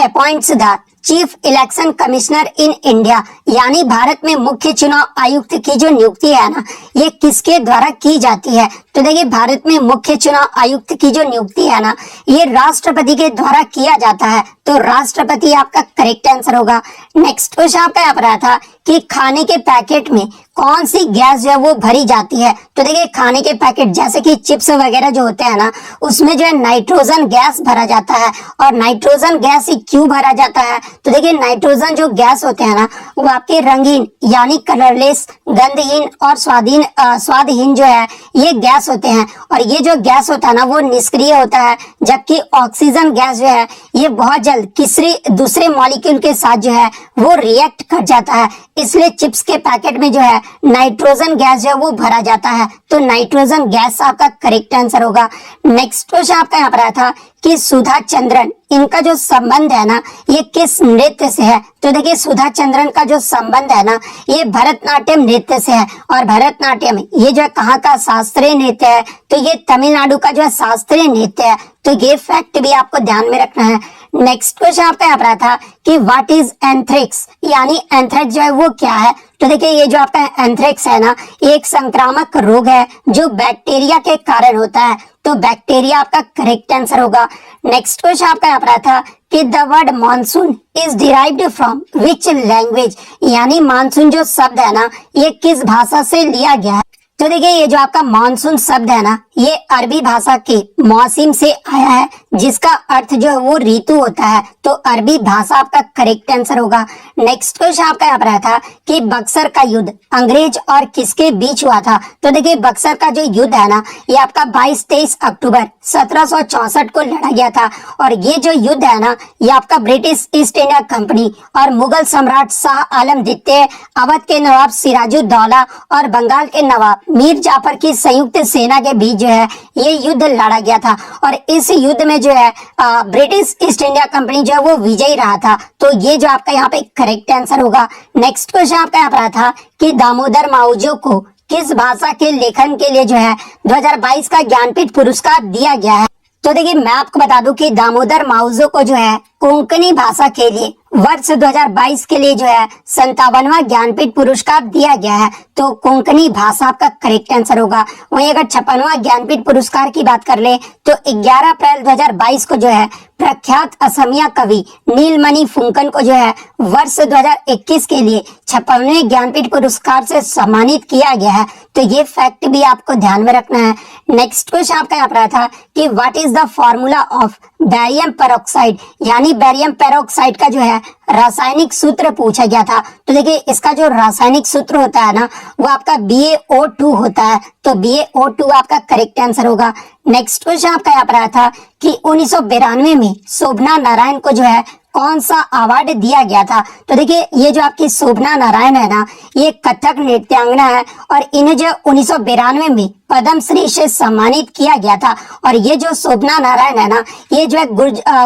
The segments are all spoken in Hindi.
Appoints the chief election commissioner in India, यानी भारत में मुख्य चुनाव आयुक्त की जो नियुक्ति है ना, ये किसके द्वारा की जाती है? तो देखिए, भारत में मुख्य चुनाव आयुक्त की जो नियुक्ति है ना, ये राष्ट्रपति के द्वारा किया जाता है। तो राष्ट्रपति आपका करेक्ट आंसर होगा। नेक्स्ट क्वेश्चन आपका यहाँ पर आया था कि खाने के पैकेट में कौन सी गैस जो है वो भरी जाती है? तो देखिए, खाने के पैकेट जैसे कि चिप्स वगैरह जो होते हैं ना, उसमें जो है नाइट्रोजन गैस भरा जाता है। और नाइट्रोजन गैस ही क्यों भरा जाता है? तो देखिए, नाइट्रोजन जो गैस होते हैं ना, वो आपके रंगीन यानी कलरलेस, गंधहीन और स्वादहीन जो है ये गैस होते हैं। और ये जो गैस होता है ना, वो निष्क्रिय होता है, जबकि ऑक्सीजन गैस जो है ये बहुत जल्द किसी दूसरे मॉलिक्यूल के साथ जो है वो रिएक्ट कर जाता है। इसलिए चिप्स के पैकेट में जो है नाइट्रोजन गैस जो है वो भरा जाता है। तो नाइट्रोजन गैस आपका करेक्ट आंसर होगा। नेक्स्ट क्वेश्चन आपका यहाँ पर आया था कि सुधा चंद्रन, इनका जो संबंध है ना, ये किस नृत्य से है? तो देखिए, सुधा चंद्रन का जो संबंध है ना, ये भरतनाट्यम नृत्य से है। और भरतनाट्यम ये जो है कहाँ का शास्त्रीय नृत्य है? तो ये तमिलनाडु का जो है शास्त्रीय नृत्य है। तो ये फैक्ट भी आपको ध्यान में रखना है। नेक्स्ट क्वेश्चन आपका यहाँ पर आया था कि व्हाट इज एंथ्रेक्स, यानी एंथ्रेक्स जो है वो क्या है? तो देखिए, ये जो आपका एंथ्रेक्स है ना, एक संक्रामक रोग है जो बैक्टीरिया के कारण होता है। तो बैक्टीरिया आपका करेक्ट आंसर होगा। नेक्स्ट क्वेश्चन आपका यहाँ पर आया था कि the word monsoon is derived from which language, यानी मानसून जो शब्द है ना, ये किस भाषा से लिया गया है? तो देखिए, ये जो आपका मानसून शब्द है ना, ये अरबी भाषा के मौसम से आया है, जिसका अर्थ जो है वो ऋतु होता है। तो अरबी भाषा आपका करेक्ट आंसर होगा। नेक्स्ट क्वेश्चन आपका यहाँ पर आया था कि बक्सर का युद्ध अंग्रेज और किसके बीच हुआ था? तो देखिए, बक्सर का जो युद्ध है ना, ये आपका 22-23 अक्टूबर 1764 को लड़ा गया था। और ये जो युद्ध है ना, ये आपका ब्रिटिश ईस्ट इंडिया कंपनी और मुगल सम्राट शाह आलम द्वितीय, अवध के नवाब सिराजुद्दौला और बंगाल के नवाब मीर जाफर की संयुक्त सेना के बीच जो है ये युद्ध लड़ा गया था। और इस युद्ध में जो है ब्रिटिश ईस्ट इंडिया कंपनी जो है वो विजयी रहा था। तो ये जो आपका यहाँ पे करेक्ट आंसर होगा। नेक्स्ट क्वेश्चन आपका यहाँ पर था कि दामोदर मावजो को किस भाषा के लेखन के लिए जो है 2022 का ज्ञानपीठ पुरस्कार दिया गया है? तो देखिए, मैं आपको बता दूं कि दामोदर मावजो को जो है कोंकणी भाषा के लिए वर्ष 2022 के लिए जो है 57वां ज्ञानपीठ पुरस्कार दिया गया है। तो कोंकणी भाषा आपका करेक्ट आंसर होगा। वहीं अगर 56वां ज्ञानपीठ पुरस्कार की बात कर ले तो 11 अप्रैल 2022 को जो है प्रख्यात असमिया कवि नीलमणि फुंकन को जो है वर्ष 2021 के लिए 56वें ज्ञानपीठ पुरस्कार से सम्मानित किया गया है। तो ये फैक्ट भी आपको ध्यान में रखना है। नेक्स्ट क्वेश्चन आपका यहाँ पर था कि what is the formula of barium peroxide, यानी बैरियम पेरोक्साइड का जो है रासायनिक सूत्र पूछा गया था। तो देखिए, इसका जो रासायनिक सूत्र होता है ना, वो आपका BaO2 होता है। तो BaO2 आपका करेक्ट आंसर होगा। नेक्स्ट क्वेश्चन आपका यहाँ पर आया था कि 1992 में शोभना नारायण को जो है कौन सा अवार्ड दिया गया था? तो देखिए, ये जो आपकी शोभना नारायण है ना, ये कथक नृत्यांगना है और इन्हें जो 1992 में पद्म श्री से सम्मानित किया गया था। और ये जो शोभना नारायण है ना, ये जो है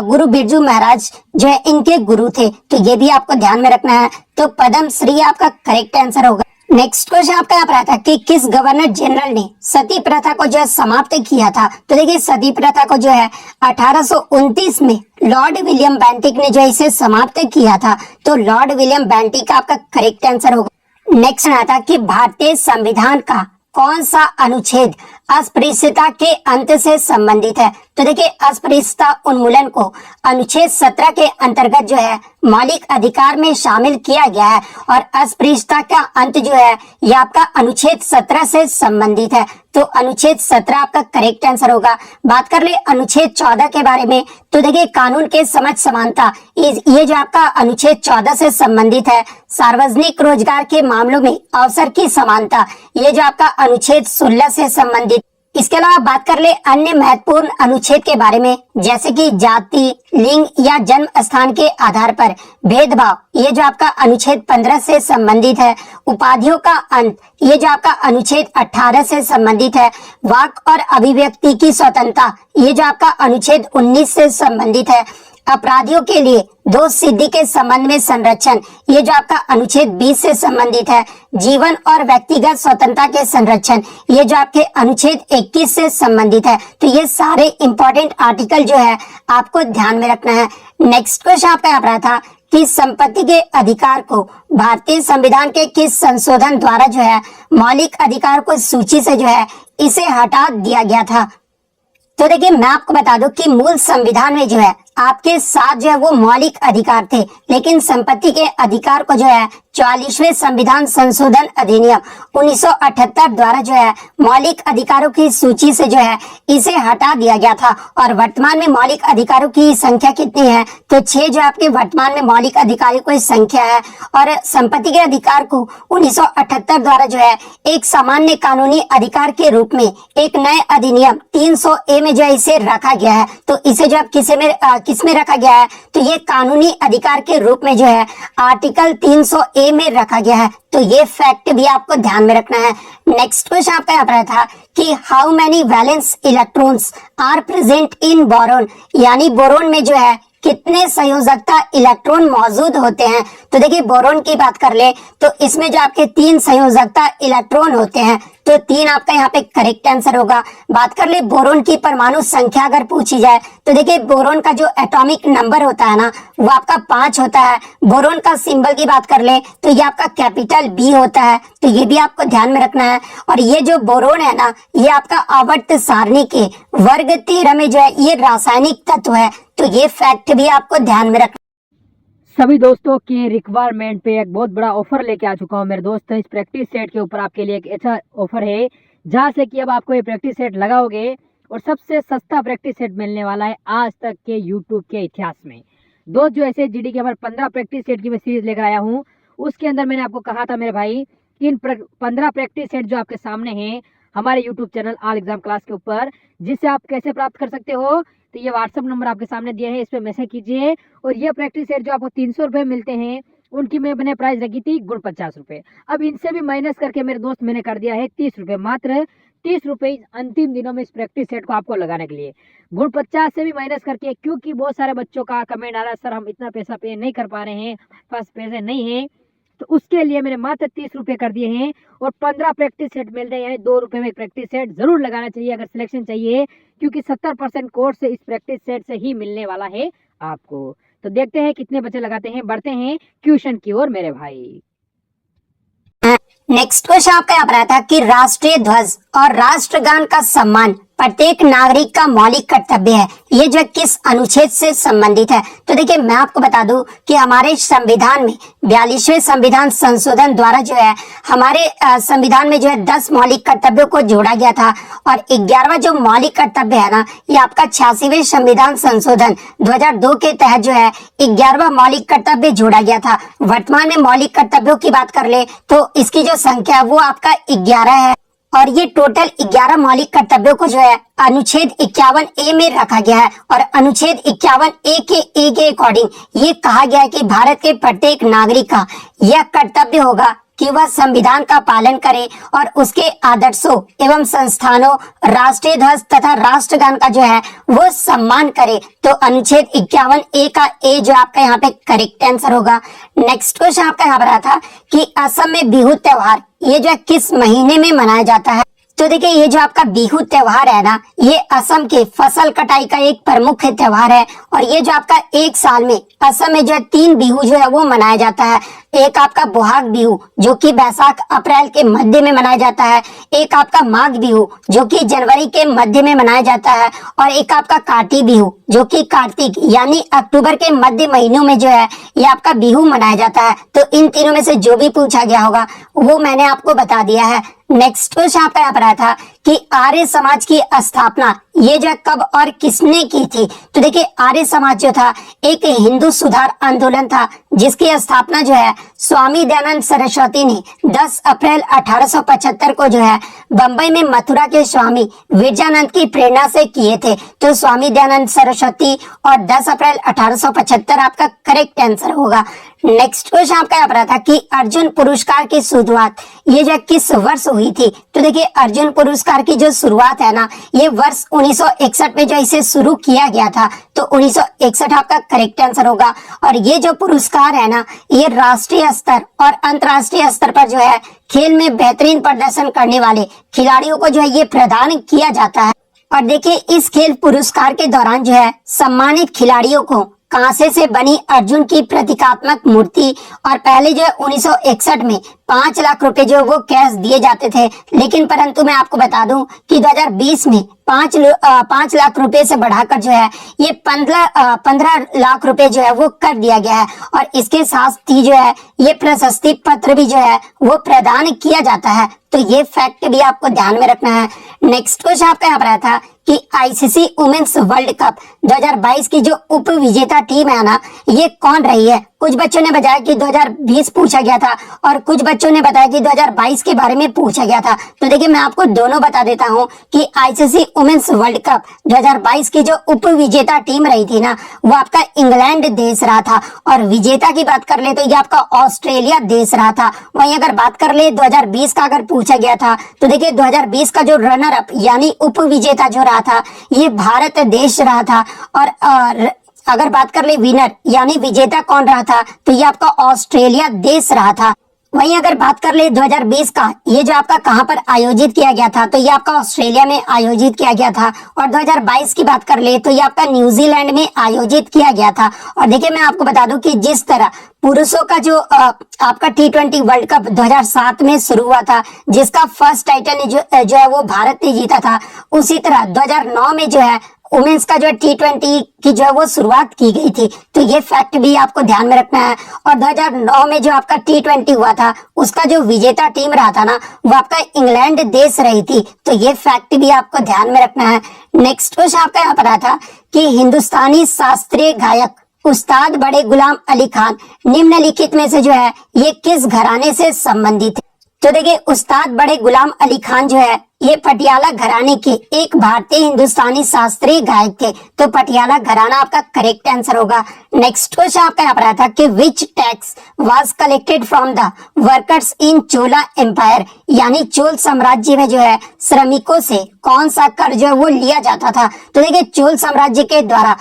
गुरु बिरजू महाराज जो है इनके गुरु थे। तो ये भी आपको ध्यान में रखना है। तो पद्म श्री आपका करेक्ट आंसर होगा। नेक्स्ट क्वेश्चन आपका यहाँ पर आता कि किस गवर्नर जनरल ने सती प्रथा को जो है समाप्त किया था? तो देखिए, सती प्रथा को जो है 1829 में लॉर्ड विलियम बेंटिक ने जो है इसे समाप्त किया था। तो लॉर्ड विलियम बेंटिक आपका करेक्ट आंसर होगा। नेक्स्ट आता कि भारतीय संविधान का कौन सा अनुच्छेद अस्पृश्यता के अंत से संबंधित है? तो देखिए, अस्पृश्यता उन्मूलन को अनुच्छेद 17 के अंतर्गत जो है मौलिक अधिकार में शामिल किया गया है। और अस्पृश्यता का अंत जो है ये आपका अनुच्छेद 17 से संबंधित है। तो अनुच्छेद 17 आपका करेक्ट आंसर होगा। बात कर ले अनुच्छेद 14 के बारे में, तो देखिए, कानून के समझ समानता, ये जो आपका अनुच्छेद 14 से संबंधित है। सार्वजनिक रोजगार के मामलों में अवसर की समानता, ये जो आपका अनुच्छेद 16 से संबंधित। इसके अलावा बात कर ले अन्य महत्वपूर्ण अनुच्छेद के बारे में, जैसे कि जाति, लिंग या जन्म स्थान के आधार पर भेदभाव, ये जो आपका अनुच्छेद 15 से संबंधित है। उपाधियों का अंत, ये जो आपका अनुच्छेद 18 से संबंधित है। वाक और अभिव्यक्ति की स्वतंत्रता, ये जो आपका अनुच्छेद 19 से संबंधित है। अपराधियों के लिए दो सिद्धि के संबंध में संरक्षण, ये जो आपका अनुच्छेद 20 से संबंधित है। जीवन और व्यक्तिगत स्वतंत्रता के संरक्षण, ये जो आपके अनुच्छेद 21 से संबंधित है। तो ये सारे इंपॉर्टेंट आर्टिकल जो है आपको ध्यान में रखना है। नेक्स्ट क्वेश्चन आपका यहाँ पर आया था कि संपत्ति के अधिकार को भारतीय संविधान के किस संशोधन द्वारा जो है मौलिक अधिकार को सूची से जो है इसे हटा दिया गया था। तो देखिए मैं आपको बता दूं कि मूल संविधान में जो है आपके साथ जो है वो मौलिक अधिकार थे, लेकिन संपत्ति के अधिकार को जो है 44वें संविधान संशोधन अधिनियम 1978 द्वारा जो है मौलिक अधिकारों की सूची से जो है इसे हटा दिया गया था। और वर्तमान में मौलिक अधिकारों की संख्या कितनी है, तो 6 जो आपके वर्तमान में मौलिक अधिकारों की संख्या है। और संपत्ति के अधिकार को 1978 द्वारा जो है एक सामान्य कानूनी अधिकार के रूप में एक नए अधिनियम 300A में जो है इसे रखा गया है। तो इसे जो किस में रखा गया है, तो ये कानूनी अधिकार के रूप में जो है आर्टिकल 300A में रखा गया है। तो ये फैक्ट भी आपको ध्यान में रखना है। नेक्स्ट क्वेश्चन आपका यहाँ पर था कि how many valence electrons are present in boron, यानी बोरोन में जो है कितने संयोजकता इलेक्ट्रॉन मौजूद होते हैं। तो देखिए बोरोन की बात कर ले तो इसमें जो आपके 3 संयोजकता इलेक्ट्रॉन होते हैं, तो 3 आपका यहाँ पे करेक्ट आंसर होगा। बात कर ले बोरोन की परमाणु संख्या अगर पूछी जाए तो देखिए बोरोन का जो एटॉमिक नंबर होता है ना वो आपका 5 होता है। बोरोन का सिंबल की बात कर ले तो ये आपका कैपिटल बी होता है। तो ये भी आपको ध्यान में रखना है। और ये जो बोरोन है ना ये आपका आवर्त सारणी के वर्ग 13 में जो है ये रासायनिक तत्व है। तो ये फैक्ट भी आपको ध्यान में रखना। सभी दोस्तों की रिक्वायरमेंट पे एक बहुत बड़ा ऑफर लेके आ चुका हूँ मेरे दोस्त। इस प्रैक्टिस सेट के ऊपर आपके लिए एक अच्छा ऑफर है जहाँ से कि अब आपको ये प्रैक्टिस सेट लगाओगे और सबसे सस्ता प्रैक्टिस सेट मिलने वाला है आज तक के यूट्यूब के इतिहास में। दोस्त जो ऐसे जीडी के हमारे 15 प्रैक्टिस सेट की मैं सीरीज लेकर आया हूँ, उसके अंदर मैंने आपको कहा था मेरे भाई कि इन 15 प्रैक्टिस सेट जो आपके सामने हैं हमारे YouTube channel all exam class के ऊपर, जिससे आप कैसे प्राप्त कर सकते हो। तो ये व्हाट्सअप नंबर आपके सामने दिया है, इस पर मैसेज कीजिए। और ये प्रैक्टिस सेट जो आपको 300 रुपये मिलते हैं उनकी मैंने प्राइस रखी थी गुण 50 रुपये। अब इनसे भी माइनस करके मेरे दोस्त मैंने कर दिया है 30 रुपये, मात्र 30 रुपये अंतिम दिनों में इस प्रैक्टिस सेट को आपको लगाने के लिए। गुण 50 से भी माइनस करके, क्योंकि बहुत सारे बच्चों का कमेंट आ रहा है सर हम इतना पैसा पे नहीं कर पा रहे हैं, पास पैसे नहीं है, तो उसके लिए मैंने मात्र 30 रुपये कर दिए हैं। और 15 प्रैक्टिस सेट मिल रहे हैं, यानी 2 रुपये में प्रैक्टिस सेट जरूर लगाना चाहिए अगर सिलेक्शन चाहिए, क्योंकि 70% कोर्स इस प्रैक्टिस सेट से ही मिलने वाला है आपको। तो देखते हैं कितने बच्चे लगाते हैं, बढ़ते हैं क्वेश्चन की ओर मेरे भाई। नेक्स्ट क्वेश्चन आपका यहाँ पर आता है कि राष्ट्रीय ध्वज और राष्ट्रगान का सम्मान प्रत्येक नागरिक का मौलिक कर्तव्य है। ये जो किस अनुच्छेद से संबंधित है, तो देखिए मैं आपको बता दूं कि हमारे संविधान में 42वें संविधान संशोधन द्वारा जो है हमारे संविधान में जो है 10 मौलिक कर्तव्यों को जोड़ा गया था। और 11वां जो मौलिक कर्तव्य है ना ये आपका 86वें संविधान संशोधन 2002 के तहत जो है 11वां मौलिक कर्तव्य जोड़ा गया था। वर्तमान में मौलिक कर्तव्यों की बात कर ले तो इसकी जो संख्या वो आपका 11 है। और ये टोटल 11 मौलिक कर्तव्यों को जो है अनुच्छेद 51A में रखा गया है। और अनुच्छेद 51A के अकॉर्डिंग ये कहा गया है कि भारत के प्रत्येक नागरिक का यह कर्तव्य होगा कि वह संविधान का पालन करे और उसके आदर्शों एवं संस्थानों, राष्ट्रीय ध्वज तथा राष्ट्रगान का जो है वो सम्मान करे। तो अनुच्छेद 51A का ए जो आपका यहाँ पे करेक्ट आंसर होगा। नेक्स्ट क्वेश्चन आपका यहाँ पर आया था कि असम में बिहू त्योहार ये जो है किस महीने में मनाया जाता है। तो देखिए ये जो आपका बिहू त्योहार है ना ये असम के फसल कटाई का एक प्रमुख त्योहार है। और ये जो आपका एक साल में असम में जो है 3 बिहू जो है वो मनाया जाता है। एक आपका बोहाग बिहू जो कि बैसाख अप्रैल के मध्य में मनाया जाता है, एक आपका माघ बिहू जो कि जनवरी के मध्य में मनाया जाता है, और एक आपका कार्तिक बिहू जो कि कार्तिक यानी अक्टूबर के मध्य महीनों में जो है ये आपका बिहू मनाया जाता है। तो इन तीनों में से जो भी पूछा गया होगा वो मैंने आपको बता दिया है। नेक्स्ट क्वेश्चन आपका यहाँ पर आया था कि आर्य समाज की स्थापना ये जो कब और किसने की थी। तो देखिए आर्य समाज जो था एक हिंदू सुधार आंदोलन था जिसकी स्थापना जो है स्वामी दयानंद सरस्वती ने 10 अप्रैल 1875 को जो है बंबई में मथुरा के स्वामी विरजानंद की प्रेरणा से किए थे। तो स्वामी दयानंद सरस्वती और 10 अप्रैल 1875 आपका करेक्ट आंसर होगा। नेक्स्ट क्वेश्चन आपका यहाँ पर था कि अर्जुन पुरस्कार की शुरुआत ये जो किस वर्ष हुई थी। तो देखिए अर्जुन पुरस्कार पुरस्कार की जो शुरुआत है ना, ये वर्ष 1961 में जो इसे शुरू किया गया था। तो 1961 आपका करेक्ट आंसर होगा। और ये जो पुरस्कार है ना, ये राष्ट्रीय स्तर और अंतर्राष्ट्रीय स्तर पर जो है खेल में बेहतरीन प्रदर्शन करने वाले खिलाड़ियों को जो है ये प्रदान किया जाता है। और देखिए, इस खेल पुरस्कार के दौरान जो है सम्मानित खिलाड़ियों को कांसे से बनी अर्जुन की प्रतीकात्मक मूर्ति और पहले जो है 1961 में 5 लाख रुपए जो वो कैश दिए जाते थे, लेकिन परंतु मैं आपको बता दूं कि 2020 में 5 लाख रुपए से बढ़ाकर जो है ये 15 लाख रुपए जो है वो कर दिया गया है। और इसके साथ ही जो है ये प्रशस्ति पत्र भी जो है वो प्रदान किया जाता है। तो ये फैक्ट भी आपको ध्यान में रखना है। नेक्स्ट क्वेश्चन आपका यहाँ पर आया था कि आईसीसी वुमेन्स वर्ल्ड कप 2022 की जो उप विजेता टीम है ना, ये कौन रही है। कुछ बच्चों ने बताया कि 2020 पूछा गया था और कुछ बच्चों ने बताया कि 2022 के बारे में पूछा गया था। तो देखिए, मैं आपको दोनों बता देता हूं कि आईसीसी वुमेन्स वर्ल्ड कप 2022 की जो उप विजेता टीम रही थी ना, वो आपका इंग्लैंड देश रहा था। और विजेता की बात कर ले तो ये आपका ऑस्ट्रेलिया देश रहा था। वहीं अगर बात कर ले 2020 का अगर पूछा गया था, तो देखिए 2020 का जो रनर अप यानी उप विजेता जो रहा था, ये भारत देश रहा था। और अगर बात कर ले विनर यानी विजेता कौन रहा था, तो ये आपका ऑस्ट्रेलिया देश रहा था। वहीं अगर बात कर ले 2020 का, ये जो आपका कहां पर आयोजित किया गया था, तो ये आपका ऑस्ट्रेलिया में आयोजित किया गया था। और 2022 की बात कर ले तो ये आपका न्यूजीलैंड में आयोजित किया गया था। और देखिए, मैं आपको बता दूं कि जिस तरह पुरुषों का जो आपका T20 वर्ल्ड कप 2007 में शुरू हुआ था, जिसका फर्स्ट टाइटल जो है वो भारत ने जीता था, उसी तरह 2009 में जो है वुमेन्स का जो T20 की जो है वो शुरुआत की गई थी। तो ये फैक्ट भी आपको ध्यान में रखना है। और 2009 में जो आपका T20 हुआ था, उसका जो विजेता टीम रहा था ना, वो आपका इंग्लैंड देश रही थी। तो ये फैक्ट भी आपको ध्यान में रखना है। नेक्स्ट क्वेश्चन आपका यहाँ पर आया था कि हिंदुस्तानी शास्त्रीय गायक उस्ताद बड़े गुलाम अली खान निम्नलिखित में से जो है ये किस घराने से संबंधित है। तो देखिए, उस्ताद बड़े गुलाम अली खान जो है ये पटियाला घराने के एक भारतीय हिंदुस्तानी शास्त्रीय गायक थे। तो पटियाला घराना आपका करेक्ट आंसर होगा। नेक्स्ट क्वेश्चन आपका यहाँ पर आया था कि which tax was collected from the workers in Chola empire, यानी चोल साम्राज्य में जो है श्रमिकों से कौन सा कर जो है वो लिया जाता था। तो देखिए, चोल साम्राज्य के द्वारा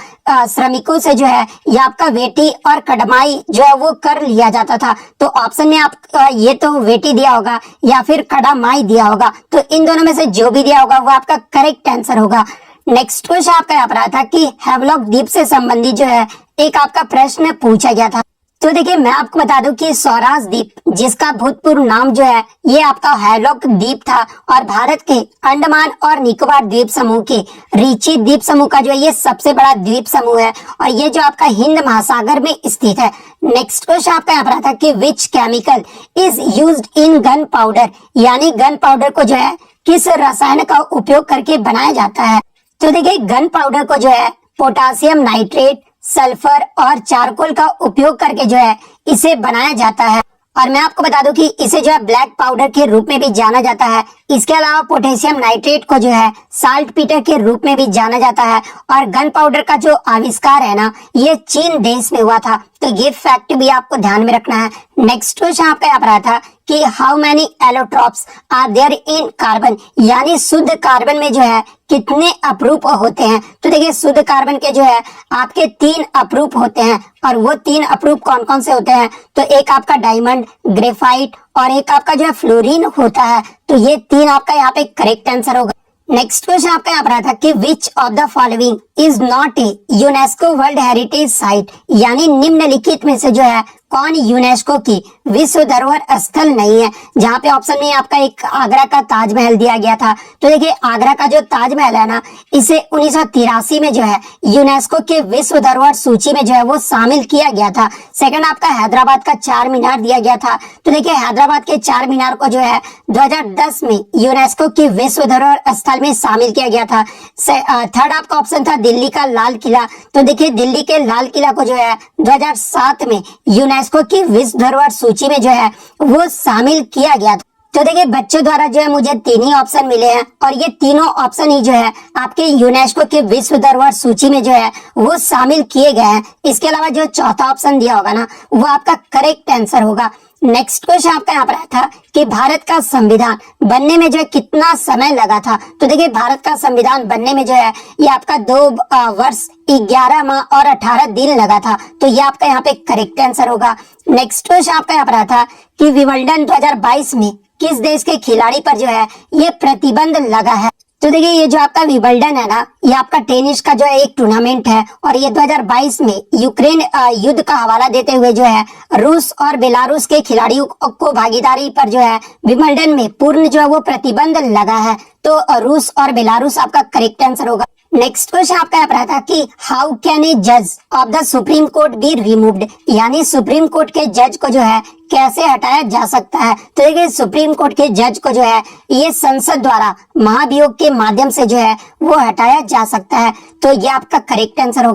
श्रमिकों से जो है ये आपका वेटी और कड़माई जो है वो कर लिया जाता था। तो ऑप्शन में आप ये तो वेटी दिया होगा या फिर कड़माई दिया होगा। तो इन दोनों में से जो भी दिया होगा वो आपका करेक्ट आंसर होगा। नेक्स्ट क्वेश्चन आपका यहाँ पर आया था कि हैवलॉक द्वीप से संबंधित जो है एक आपका प्रश्न पूछा गया था। तो देखिए, मैं आपको बता दूं कि स्वराज द्वीप, जिसका भूतपूर्व नाम जो है ये आपका हैवलॉक द्वीप था, और भारत के अंडमान और निकोबार द्वीप समूह के रिची द्वीप समूह का जो है ये सबसे बड़ा द्वीप समूह है। और ये जो आपका हिंद महासागर में स्थित है। नेक्स्ट क्वेश्चन आपका यहाँ पर आता है कि which chemical is used in gun powder, यानी गन पाउडर को जो है किस रसायन का उपयोग करके बनाया जाता है। तो देखिए, गन पाउडर को जो है पोटासियम नाइट्रेट, सल्फर और चारकोल का उपयोग करके जो है इसे बनाया जाता है। और मैं आपको बता दूं कि इसे जो है ब्लैक पाउडर के रूप में भी जाना जाता है। इसके अलावा पोटेशियम नाइट्रेट को जो है साल्ट पीटर के रूप में भी जाना जाता है। और गन पाउडर का जो आविष्कार है ना, ये चीन देश में हुआ था। तो ये फैक्ट भी आपको ध्यान में रखना है। नेक्स्ट क्वेश्चन आपका यहाँ पर आया था कि how many allotropes are there in carbon, यानी शुद्ध कार्बन में जो है कितने अपरूप होते हैं। तो देखिए, शुद्ध कार्बन के जो है आपके 3 अपरूप होते हैं। और वो 3 अपरूप कौन कौन से होते हैं, तो एक आपका डायमंड, ग्रेफाइट और एक आपका जो है फ्लोरीन होता है। तो ये 3 आपका यहाँ पे करेक्ट आंसर होगा। नेक्स्ट क्वेश्चन आपका यहाँ पर आया था कि which of the following is not a UNESCO world heritage site, यानी निम्नलिखित में से जो है कौन यूनेस्को की विश्व धरोहर स्थल नहीं है। जहाँ पे ऑप्शन में आपका एक आगरा का ताजमहल दिया गया था। तो देखिए, आगरा का जो ताजमहल है ना, इसे 1983 में जो है यूनेस्को के विश्व धरोहर सूची में जो है वो शामिल किया गया था। सेकंड आपका हैदराबाद का 4 मीनार दिया गया था। तो देखिए, हैदराबाद के 4 मीनार को जो है 2010 में यूनेस्को की विश्व धरोहर स्थल में शामिल किया गया था। थर्ड आपका ऑप्शन था दिल्ली का लाल किला। तो देखिए, दिल्ली के लाल किला को जो है 2007 में यूनेस्को की विश्व धरोहर सूची में जो है वो शामिल किया गया था। तो देखिए बच्चों द्वारा जो है मुझे तीन ही ऑप्शन मिले हैं और ये तीनों ऑप्शन ही जो है आपके यूनेस्को के विश्व धरोहर सूची में जो है वो शामिल किए गए हैं। इसके अलावा जो चौथा ऑप्शन दिया होगा ना वो आपका करेक्ट आंसर होगा। नेक्स्ट क्वेश्चन आपका यहाँ पर आया था कि भारत का संविधान बनने में जो है कितना समय लगा था। तो देखिए भारत का संविधान बनने में जो है ये आपका 2 वर्ष 11 माह और 18 दिन लगा था। तो ये आपका यहाँ पे करेक्ट आंसर होगा। नेक्स्ट क्वेश्चन आपका यहाँ पर आया था कि विंबलडन 2022 में किस देश के खिलाड़ी पर जो है ये प्रतिबंध लगा है। तो देखिए ये जो आपका विंबलडन है ना ये आपका टेनिस का जो है एक टूर्नामेंट है और ये 2022 में यूक्रेन युद्ध का हवाला देते हुए जो है रूस और बेलारूस के खिलाड़ियों को भागीदारी पर जो है विंबलडन में पूर्ण जो है वो प्रतिबंध लगा है। तो रूस और बेलारूस आपका करेक्ट आंसर होगा। नेक्स्ट क्वेश्चन आपका यहाँ पर आता है कि हाउ कैन ए जज of the supreme court be removed, यानी सुप्रीम कोर्ट के जज को जो है कैसे हटाया जा सकता है। तो देखिए सुप्रीम कोर्ट के जज को जो है ये संसद द्वारा महाभियोग के माध्यम से जो है वो हटाया जा सकता है। तो ये आपका करेक्ट आंसर होगा।